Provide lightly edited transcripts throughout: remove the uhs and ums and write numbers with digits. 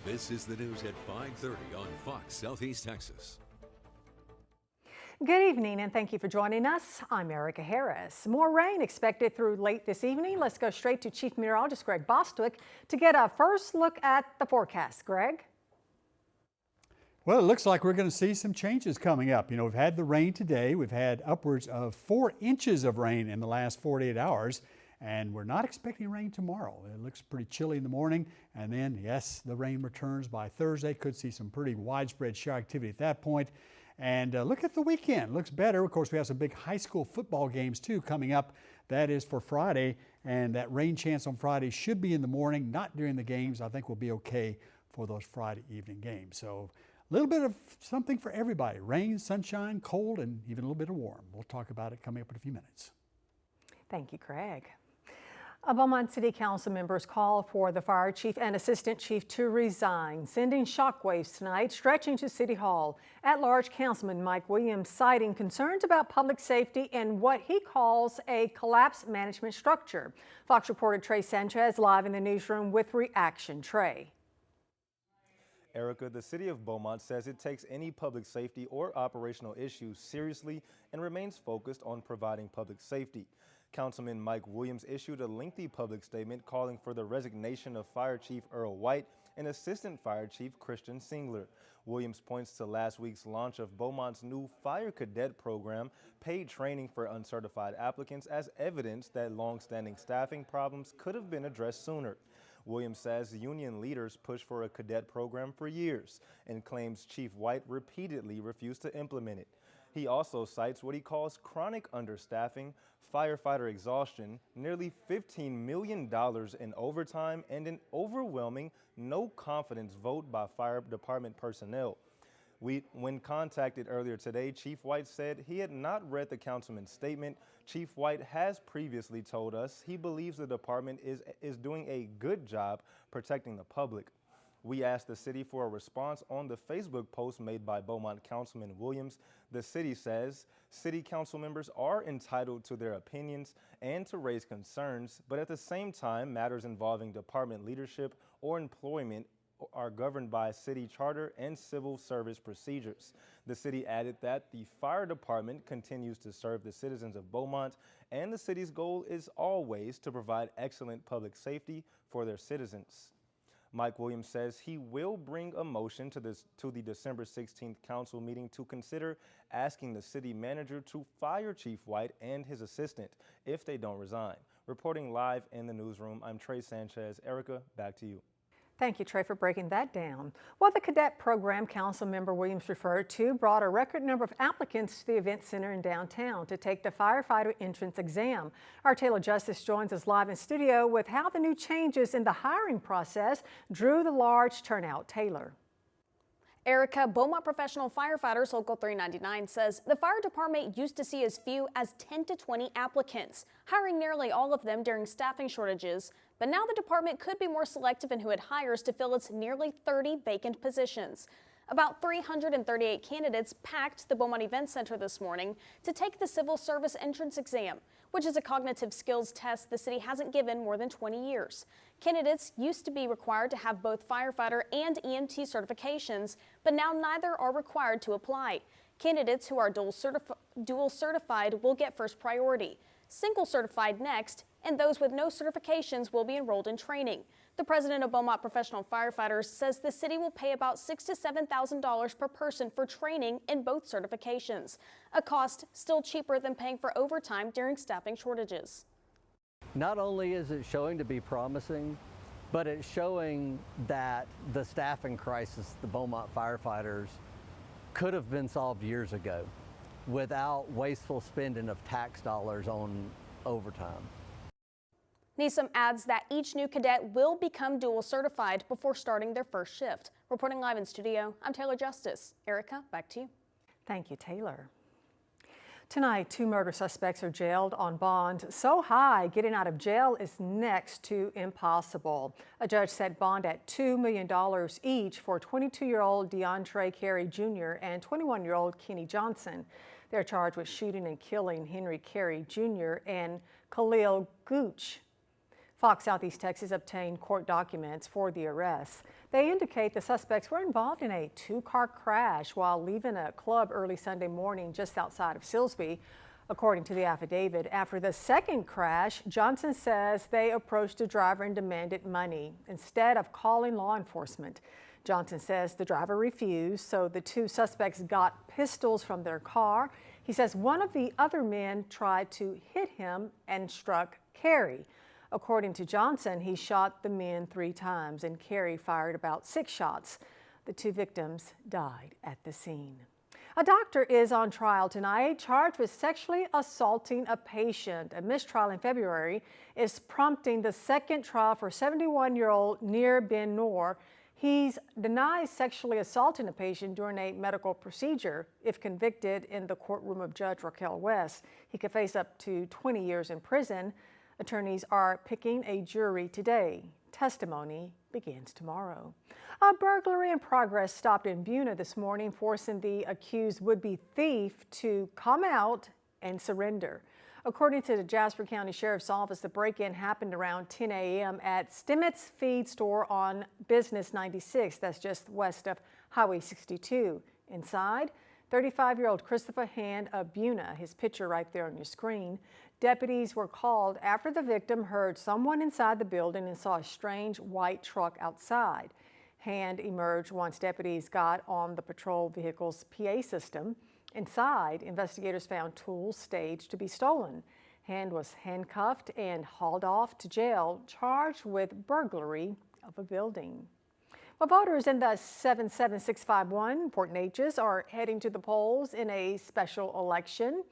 This is the news at 5:30 on Fox Southeast Texas. Good evening and thank you for joining us. I'm Erica Harris. More rain expected through late this evening. Let's go straight to Chief Meteorologist Greg Bostwick to get a first look at the forecast. Greg? Well, it looks like we're going to see some changes coming up. You know, we've had the rain today. We've had upwards of 4 inches of rain in the last 48 hours. And we're not expecting rain tomorrow. It looks pretty chilly in the morning. And then, yes, the rain returns by Thursday. Could see some pretty widespread shower activity at that point. And look at the weekend. Looks better. Of course, we have some big high school football games, too, coming up. That is for Friday. And that rain chance on Friday should be in the morning, not during the games. I think we'll be okay for those Friday evening games. So a little bit of something for everybody. Rain, sunshine, cold, and even a little bit of warm. We'll talk about it coming up in a few minutes. Thank you, Greg. Beaumont City Council members call for the fire chief and assistant chief to resign, sending shockwaves tonight, stretching to City Hall. At-large Councilman Mike Williams citing concerns about public safety and what he calls a collapsed management structure. Fox reporter Trey Sanchez live in the newsroom with reaction. Trey. Erica, the city of Beaumont says it takes any public safety or operational issues seriously and remains focused on providing public safety. Councilman Mike Williams issued a lengthy public statement calling for the resignation of Fire Chief Earl White and Assistant Fire Chief Christian Singler. Williams points to last week's launch of Beaumont's new Fire Cadet program, paid training for uncertified applicants, as evidence that long-standing staffing problems could have been addressed sooner. Williams says union leaders pushed for a cadet program for years and claims Chief White repeatedly refused to implement it. He also cites what he calls chronic understaffing, firefighter exhaustion, nearly $15 million in overtime, and an overwhelming no confidence vote by fire department personnel. When contacted earlier today, Chief White said he had not read the councilman's statement. Chief White has previously told us he believes the department is doing a good job protecting the public. We asked the city for a response on the Facebook post made by Beaumont Councilman Williams. The city says city council members are entitled to their opinions and to raise concerns, but at the same time, matters involving department leadership or employment are governed by city charter and civil service procedures. The city added that the fire department continues to serve the citizens of Beaumont, and the city's goal is always to provide excellent public safety for their citizens. Mike Williams says he will bring a motion to the December 16th council meeting to consider asking the city manager to fire Chief White and his assistant if they don't resign. Reporting live in the newsroom, I'm Trey Sanchez. Erica, back to you. Thank you, Trey, for breaking that down. Well, the cadet program Councilmember Williams referred to brought a record number of applicants to the event center in downtown to take the firefighter entrance exam. Our Taylor Justice joins us live in studio with how the new changes in the hiring process drew the large turnout. Taylor. Erica, Beaumont Professional Firefighters Local 399 says the fire department used to see as few as 10 to 20 applicants, hiring nearly all of them during staffing shortages. But now the department could be more selective in who it hires to fill its nearly 30 vacant positions. About 338 candidates packed the Beaumont Event Center this morning to take the Civil Service Entrance Exam, which is a cognitive skills test the city hasn't given more than 20 years. Candidates used to be required to have both firefighter and EMT certifications, but now neither are required to apply. Candidates who are dual certified will get first priority, single certified next, and those with no certifications will be enrolled in training. The president of Beaumont Professional Firefighters says the city will pay about $6,000 to $7,000 per person for training in both certifications, a cost still cheaper than paying for overtime during staffing shortages. Not only is it showing to be promising, but it's showing that the staffing crisis the Beaumont firefighters could have been solved years ago without wasteful spending of tax dollars on overtime. NESM adds that each new cadet will become dual certified before starting their first shift. Reporting live in studio, I'm Taylor Justice. Erica, back to you. Thank you, Taylor. Tonight, 2 murder suspects are jailed on bond so high getting out of jail is next to impossible. A judge set bond at $2 million each for 22-year-old DeAndre Carey Jr. and 21-year-old Kenny Johnson. They're charged with shooting and killing Henry Carey Jr. and Khalil Gooch. Fox Southeast Texas obtained court documents for the arrests. They indicate the suspects were involved in a two-car crash while leaving a club early Sunday morning just outside of Silsbee. According to the affidavit, after the second crash, Johnson says they approached the driver and demanded money instead of calling law enforcement. Johnson says the driver refused, so the two suspects got pistols from their car. He says one of the other men tried to hit him and struck Carey. According to Johnson, he shot the men 3 times and Carey fired about 6 shots. The 2 victims died at the scene. A doctor is on trial tonight, charged with sexually assaulting a patient. A mistrial in February is prompting the second trial for 71-year-old Nir Ben Noor. He's denied sexually assaulting a patient during a medical procedure. If convicted in the courtroom of Judge Raquel West, he could face up to 20 years in prison. Attorneys are picking a jury today. Testimony begins tomorrow. A burglary in progress stopped in Buna this morning, forcing the accused would-be thief to come out and surrender. According to the Jasper County Sheriff's Office, the break-in happened around 10 a.m. at Stimmett's Feed Store on Business 96. That's just west of Highway 62. Inside, 35-year-old Christopher Hand of Buna, his picture right there on your screen. Deputies were called after the victim heard someone inside the building and saw a strange white truck outside. Hand emerged once deputies got on the patrol vehicle's PA system. Inside, investigators found tools staged to be stolen. Hand was handcuffed and hauled off to jail, charged with burglary of a building. Well, voters in the 77651 Port Neches are heading to the polls in a special election.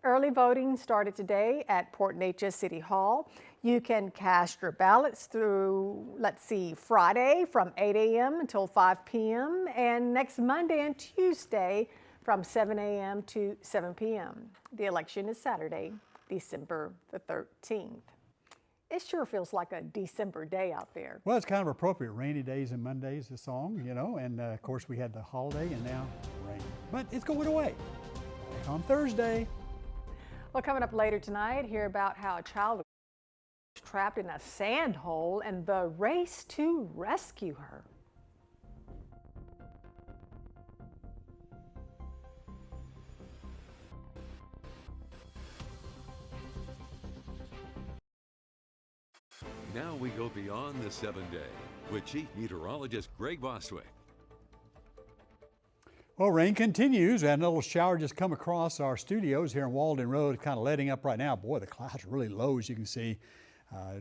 Early voting started today at Port Neches City Hall. You can cast your ballots through, Friday from 8 a.m. until 5 p.m. and next Monday and Tuesday from 7 a.m. to 7 p.m. The election is Saturday, December the 13th. It sure feels like a December day out there. Well, it's kind of appropriate. Rainy days and Mondays, the song, and of course we had the holiday and now rain. But it's going away. Back on Thursday. Well, coming up later tonight, hear about how a child was trapped in a sand hole and the race to rescue her. Now we go beyond the 7-day with Chief Meteorologist Greg Bostwick. Well, rain continues, and a little shower just come across our studios here in Walden Road, kind of letting up right now. Boy, the clouds are really low, as you can see,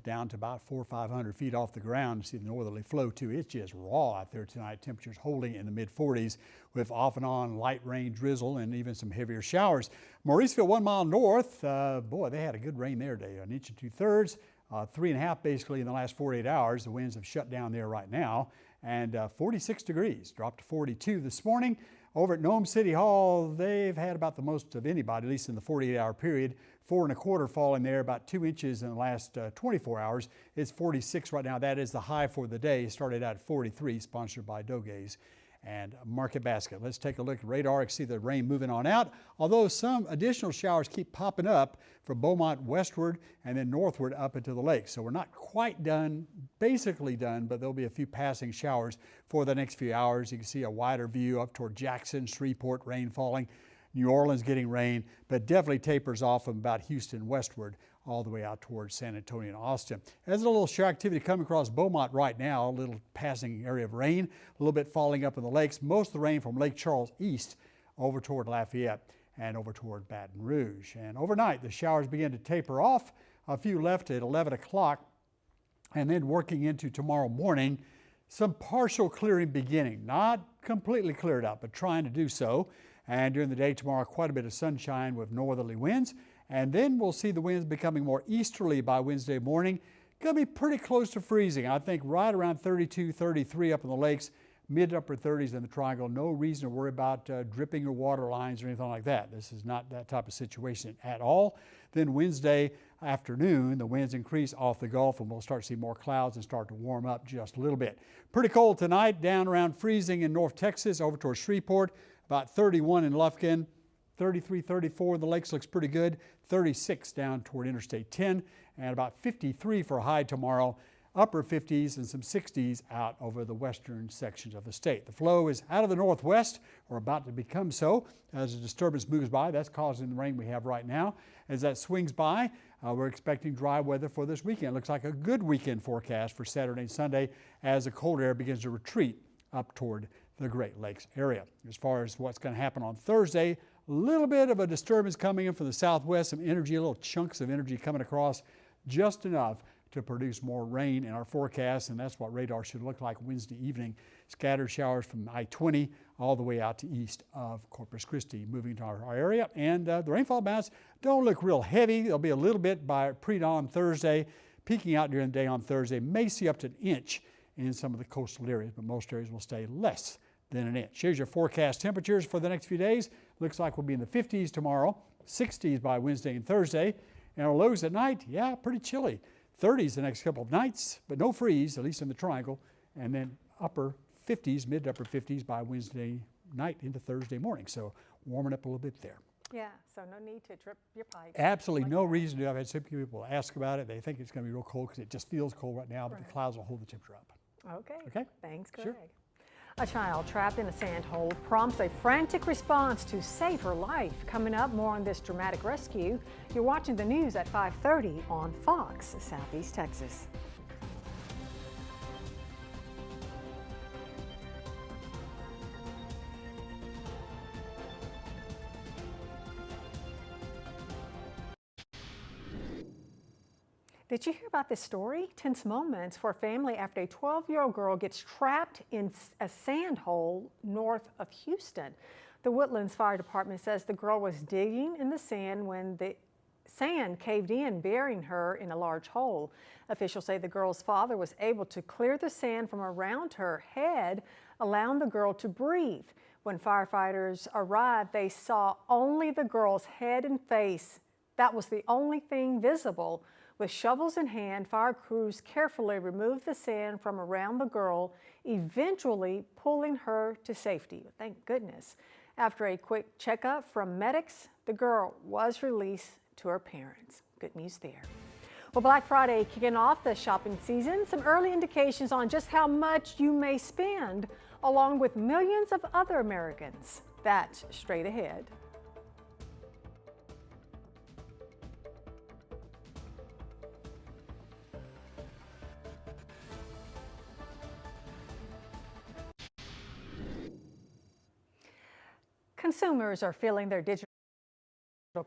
down to about 400 or 500 feet off the ground. You see the northerly flow too. It's just raw out there tonight. Temperatures holding in the mid-40s with off and on light rain, drizzle, and even some heavier showers. Mauriceville, 1 mile north, boy, they had a good rain there today, 1 2/3 inches. 3.5 basically in the last 48 hours. The winds have shut down there right now, and 46 degrees, dropped to 42 this morning. Over at Nome City Hall, they've had about the most of anybody, at least in the 48-hour period. 4 1/4 falling there, about 2 inches in the last 24 hours. It's 46 right now. That is the high for the day. Started out at 43, sponsored by Dogaze and Market Basket. Let's take a look at radar, see the rain moving on out, although some additional showers keep popping up from Beaumont westward and then northward up into the lake. So we're not quite done, basically done, but there'll be a few passing showers for the next few hours. You can see a wider view up toward Jackson, Shreveport, rain falling. New Orleans getting rain, but definitely tapers off from about Houston westward all the way out towards San Antonio and Austin. There's a little shower activity coming across Beaumont right now, a little passing area of rain, a little bit falling up in the lakes. Most of the rain from Lake Charles east over toward Lafayette and over toward Baton Rouge. And overnight, the showers begin to taper off. A few left at 11 o'clock, and then working into tomorrow morning, some partial clearing beginning. Not completely cleared out, but trying to do so. And during the day tomorrow, quite a bit of sunshine with northerly winds. And then we'll see the winds becoming more easterly by Wednesday morning. Going to be pretty close to freezing. I think right around 32, 33 up in the lakes, mid to upper 30s in the triangle. No reason to worry about dripping your water lines or anything like that. This is not that type of situation at all. Then Wednesday afternoon, the winds increase off the Gulf and we'll start to see more clouds and start to warm up just a little bit. Pretty cold tonight, down around freezing in North Texas over toward Shreveport. About 31 in Lufkin, 33, 34 in the lakes looks pretty good, 36 down toward Interstate 10, and about 53 for a high tomorrow. Upper 50s and some 60s out over the western sections of the state. The flow is out of the northwest, or about to become so, as a disturbance moves by. That's causing the rain we have right now. As that swings by, we're expecting dry weather for this weekend. Looks like a good weekend forecast for Saturday and Sunday as the cold air begins to retreat up toward the Great Lakes area. As far as what's going to happen on Thursday, a little bit of a disturbance coming in from the southwest, some energy, little chunks of energy coming across, just enough to produce more rain in our forecast, and that's what radar should look like Wednesday evening. Scattered showers from I-20 all the way out to east of Corpus Christi, moving to our area. And the rainfall amounts don't look real heavy. There'll be a little bit by pre-dawn Thursday, peaking out during the day on Thursday. May see up to an inch in some of the coastal areas, but most areas will stay less than an inch. Here's your forecast temperatures for the next few days. Looks like we'll be in the 50s tomorrow, 60s by Wednesday and Thursday, and our lows at night, yeah, pretty chilly. 30s the next couple of nights, but no freeze, at least in the triangle, and then upper 50s, mid to upper 50s by Wednesday night into Thursday morning. So warming up a little bit there. Yeah, so no need to trip your pipes. Absolutely like no that. reason to. I've had some people ask about it. They think it's going to be real cold because it just feels cold right now, but the clouds will hold the temperature up. Okay. Okay. Thanks, Greg. Sure. A child trapped in a sand hole prompts a frantic response to save her life. Coming up, more on this dramatic rescue. You're watching the news at 5:30 on Fox Southeast Texas. Did you hear about this story? Tense moments for a family after a 12-year-old girl gets trapped in a sand hole north of Houston. The Woodlands Fire Department says the girl was digging in the sand when the sand caved in, burying her in a large hole. Officials say the girl's father was able to clear the sand from around her head, allowing the girl to breathe. When firefighters arrived, they saw only the girl's head and face. That was the only thing visible. With shovels in hand, fire crews carefully removed the sand from around the girl, eventually pulling her to safety. Thank goodness. After a quick checkup from medics, the girl was released to her parents. Good news there. Well, Black Friday kicking off the shopping season. Some early indications on just how much you may spend, along with millions of other Americans. That's straight ahead. Consumers are filling their digital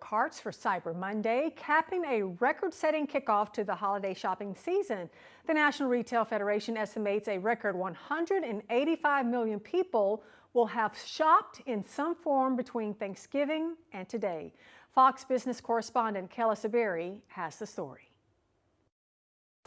carts for Cyber Monday, capping a record-setting kickoff to the holiday shopping season. The National Retail Federation estimates a record 185 million people will have shopped in some form between Thanksgiving and today. Fox Business correspondent Kelly Saberi has the story.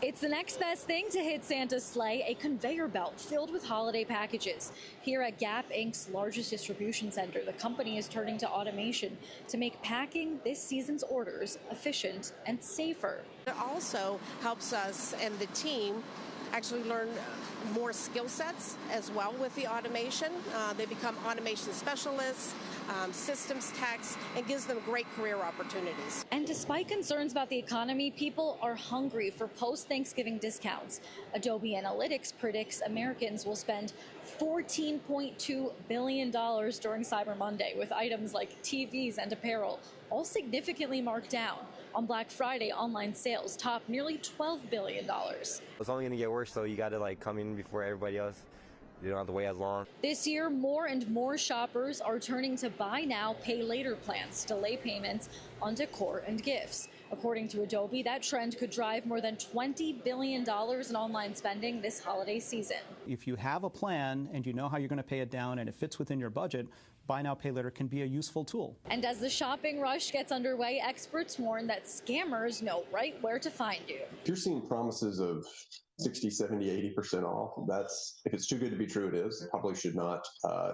It's the next best thing to hit Santa's sleigh, a conveyor belt filled with holiday packages. Here at Gap Inc.'s largest distribution center, the company is turning to automation to make packing this season's orders efficient and safer. It also helps us and the team actually learn more skill sets as well with the automation. They become automation specialists, systems techs, and gives them great career opportunities. And despite concerns about the economy, people are hungry for post-Thanksgiving discounts. Adobe Analytics predicts Americans will spend $14.2 billion during Cyber Monday, with items like TVs and apparel all significantly marked down. On Black Friday, online sales topped nearly $12 billion. It's only going to get worse, so you got to come in before everybody else. You don't have to wait as long. This year, more and more shoppers are turning to buy now, pay later plans to delay payments on decor and gifts. According to Adobe, that trend could drive more than $20 billion in online spending this holiday season. If you have a plan and you know how you're going to pay it down and it fits within your budget, buy now, pay later can be a useful tool. And as the shopping rush gets underway, experts warn that scammers know right where to find you. If you're seeing promises of 60, 70, 80% off, if it's too good to be true, it is. Probably should not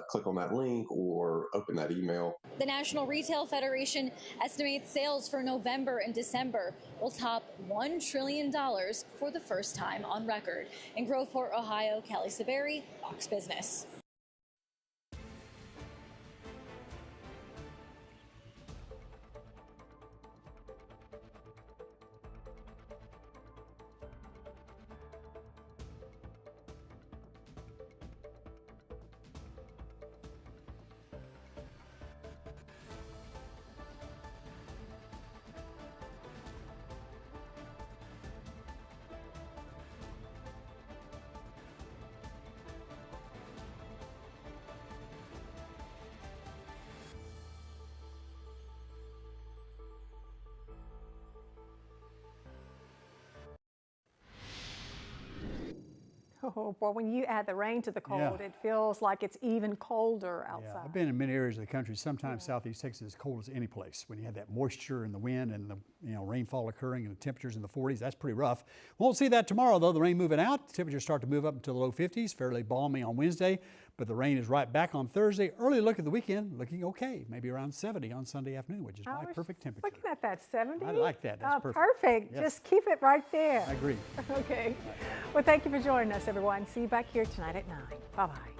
click on that link or open that email. The National Retail Federation estimates sales for November and December will top $1 trillion for the first time on record. In Groveport, Ohio, Kelly Saberi, Fox Business. Oh, boy, when you add the rain to the cold, it feels like it's even colder outside. Yeah, I've been in many areas of the country. Sometimes Southeast Texas is as cold as any place. When you have that moisture and the wind and the rainfall occurring and the temperatures in the 40s, that's pretty rough. Won't see that tomorrow though. The rain moving out. The temperatures start to move up into the low 50s. Fairly balmy on Wednesday, but the rain is right back on Thursday. Early look at the weekend, looking okay. Maybe around 70 on Sunday afternoon, which is my perfect temperature. Looking at that 70. I like that. That's perfect. Perfect. Yes. Just keep it right there. I agree. Okay. Well, thank you for joining us, everyone. See you back here tonight at 9. Bye-bye.